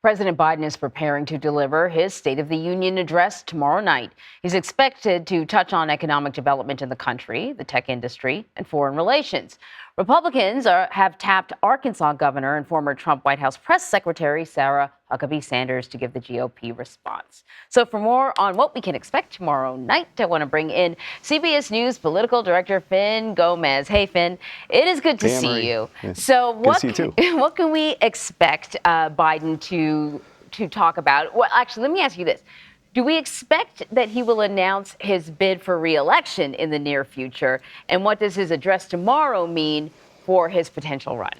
President Biden is preparing to deliver his State of the Union address tomorrow night. He's expected to touch on economic development in the country, the tech industry, and foreign relations. Republicans have tapped Arkansas governor and former Trump White House press secretary Sarah Huckabee Sanders to give the GOP response. So for more on what we can expect tomorrow night, I want to bring in CBS News political director Finn Gomez. Hey, Finn, it is good to see you. Yeah. So what can we expect Biden to talk about? Well, actually, let me ask you this. Do we expect that he will announce his bid for reelection in the near future? And what does his address tomorrow mean for his potential run?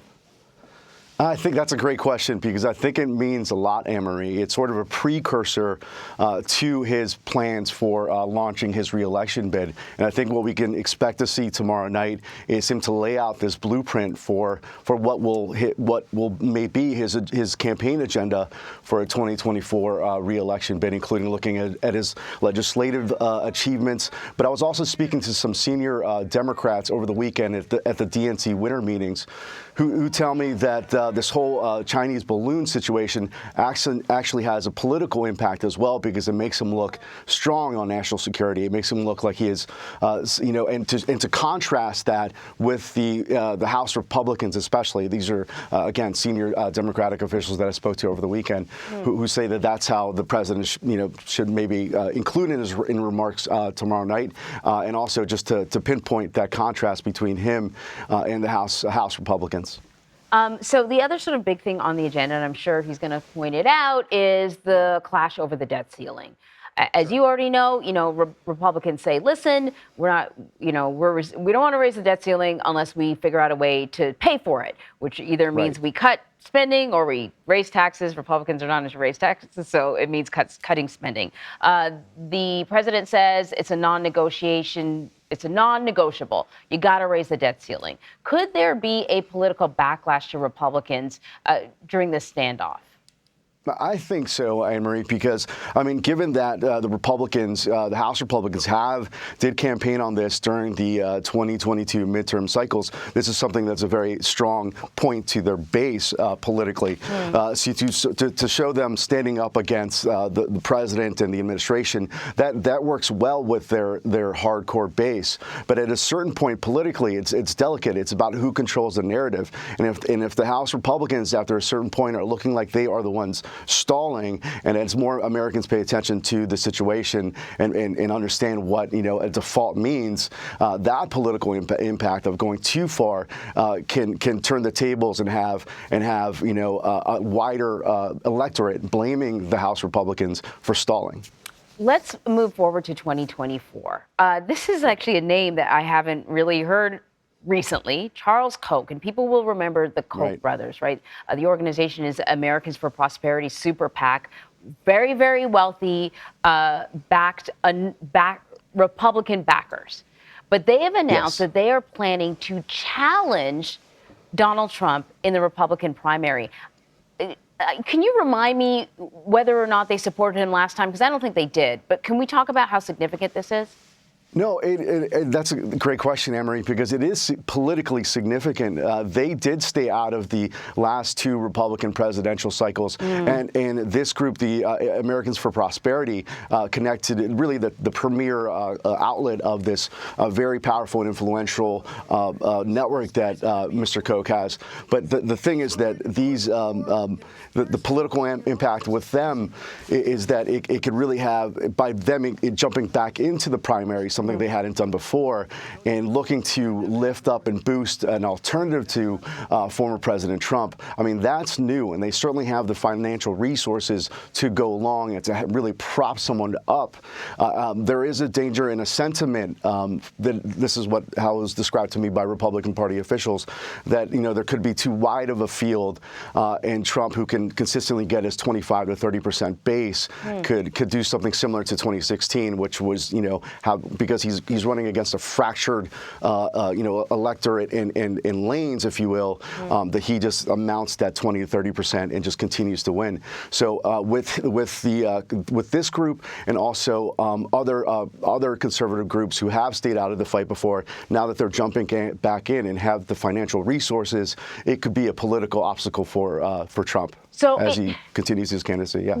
I think that's a great question because I think it means a lot, Anne-Marie. It's sort of a precursor to his plans for launching his reelection bid. And I think what we can expect to see tomorrow night is him to lay out this blueprint for what may be his campaign agenda for a 2024 reelection bid, including looking at his legislative achievements. But I was also speaking to some senior Democrats over the weekend at the DNC winter meetings who tell me that this whole Chinese balloon situation actually has a political impact as well, because it makes him look strong on national security. It makes him look like he is, and to contrast that with the House Republicans, especially. These are, again, senior Democratic officials that I spoke to over the weekend who say that that's how the president should maybe include in remarks tomorrow night, and also just to pinpoint that contrast between him and the House Republicans. So the other sort of big thing on the agenda, and I'm sure he's going to point it out, is the clash over the debt ceiling. As you already know, Republicans say, listen, we're not, we don't want to raise the debt ceiling unless we figure out a way to pay for it, which either means we cut spending or we raise taxes. Republicans are not into raise taxes, so it means cutting spending. The president says it's a non-negotiation. It's a non-negotiable. You got to raise the debt ceiling. Could there be a political backlash to Republicans during this standoff? I think so, Anne-Marie, because, I mean, given that the Republicans, the House Republicans did campaign on this during the 2022 midterm cycles, this is something that's a very strong point to their base politically. So to show them standing up against the president and the administration, that works well with their hardcore base. But at a certain point politically, it's delicate. It's about who controls the narrative. And if the House Republicans, after a certain point, are looking like they are the ones stalling, and as more Americans pay attention to the situation and understand what a default means, that political impact of going too far can turn the tables and have a wider electorate blaming the House Republicans for stalling. Let's move forward to 2024. This is actually a name that I haven't really heard recently, Charles Koch, and people will remember the Koch brothers, right? The organization is Americans for Prosperity Super PAC, very, very wealthy, Republican backers. But they have announced that they are planning to challenge Donald Trump in the Republican primary. Can you remind me whether or not they supported him last time? Because I don't think they did. But can we talk about how significant this is? No, that's a great question, Anne-Marie, because it is politically significant. They did stay out of the last two Republican presidential cycles. And this group, the Americans for Prosperity, connected really the premier outlet of this very powerful and influential network that Mr. Koch has. But the thing is that these the political impact with them is that it could really have, by them jumping back into the primary, something they hadn't done before, and looking to lift up and boost an alternative to former President Trump. I mean, that's new, and they certainly have the financial resources to go along and to really prop someone up. There is a danger and a sentiment that this is how it was described to me by Republican Party officials, that there could be too wide of a field, and Trump, who can consistently get his 25 to 30% base, could do something similar to 2016, which was because he's running against a fractured electorate in lanes, if you will, that he just amounts that 20 to 30% and just continues to win. So with this group and also other conservative groups who have stayed out of the fight before, now that they're jumping back in and have the financial resources, it could be a political obstacle for Trump. So as he continues his candidacy. Yeah.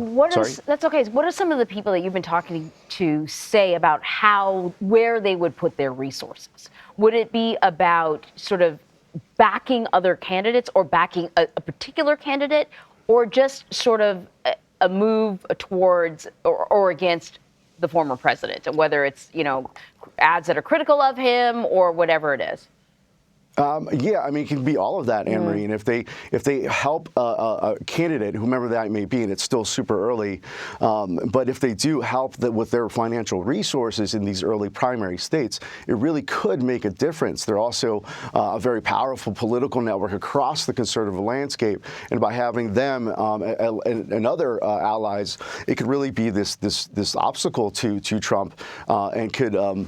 That's okay. What are some of the people that you've been talking to say about where they would put their resources? Would it be about sort of backing other candidates or backing a particular candidate, or just sort of a move towards or against the former president, whether it's, ads that are critical of him or whatever it is? Yeah, I mean, it can be all of that, Anne-Marie. And if they help a candidate, whomever that may be, and it's still super early, but if they do help with their financial resources in these early primary states, it really could make a difference. They're also a very powerful political network across the conservative landscape, and by having them and other allies, it could really be this obstacle to Trump, and could.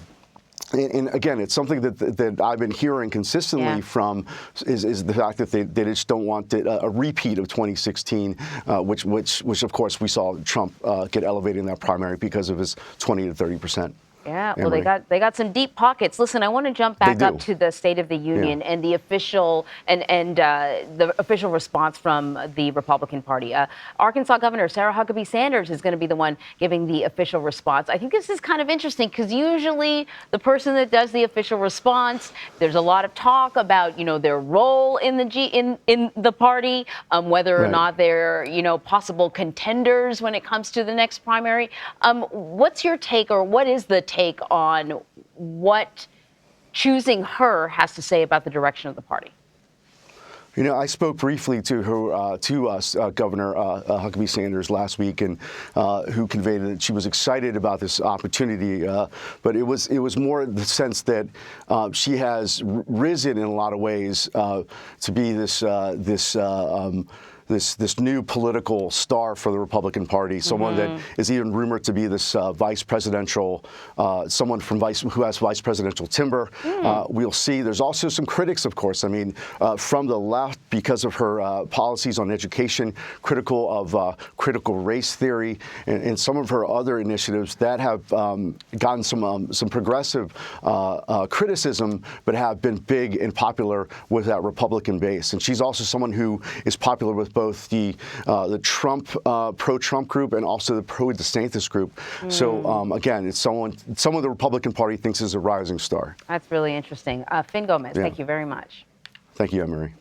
And again, it's something that I've been hearing consistently from is the fact that they just don't want a repeat of 2016, which of course we saw Trump get elevated in that primary because of his 20 to 30%. Yeah, well, they got some deep pockets. Listen, I want to jump back up to the State of the Union and the official the official response from the Republican Party. Arkansas Governor Sarah Huckabee Sanders is going to be the one giving the official response. I think this is kind of interesting because usually the person that does the official response, there's a lot of talk about their role in the party, whether or not they're possible contenders when it comes to the next primary. What's your take, or what is the take on what choosing her has to say about the direction of the party? I spoke briefly to her, Governor Huckabee Sanders last week, and who conveyed that she was excited about this opportunity. But it was more the sense that she has risen in a lot of ways to be this new political star for the Republican Party, someone that is even rumored to be this vice presidential, someone who has vice presidential timber. We'll see. There's also some critics, of course. I mean, from the left, because of her policies on education, critical of critical race theory, and some of her other initiatives that have gotten some progressive criticism, but have been big and popular with that Republican base. And she's also someone who is popular with both the Trump pro-Trump group and also the pro-DeSantis group. So again, it's someone the Republican Party thinks is a rising star. That's really interesting. Fin Gomez, thank you very much. Thank you, Anne-Marie.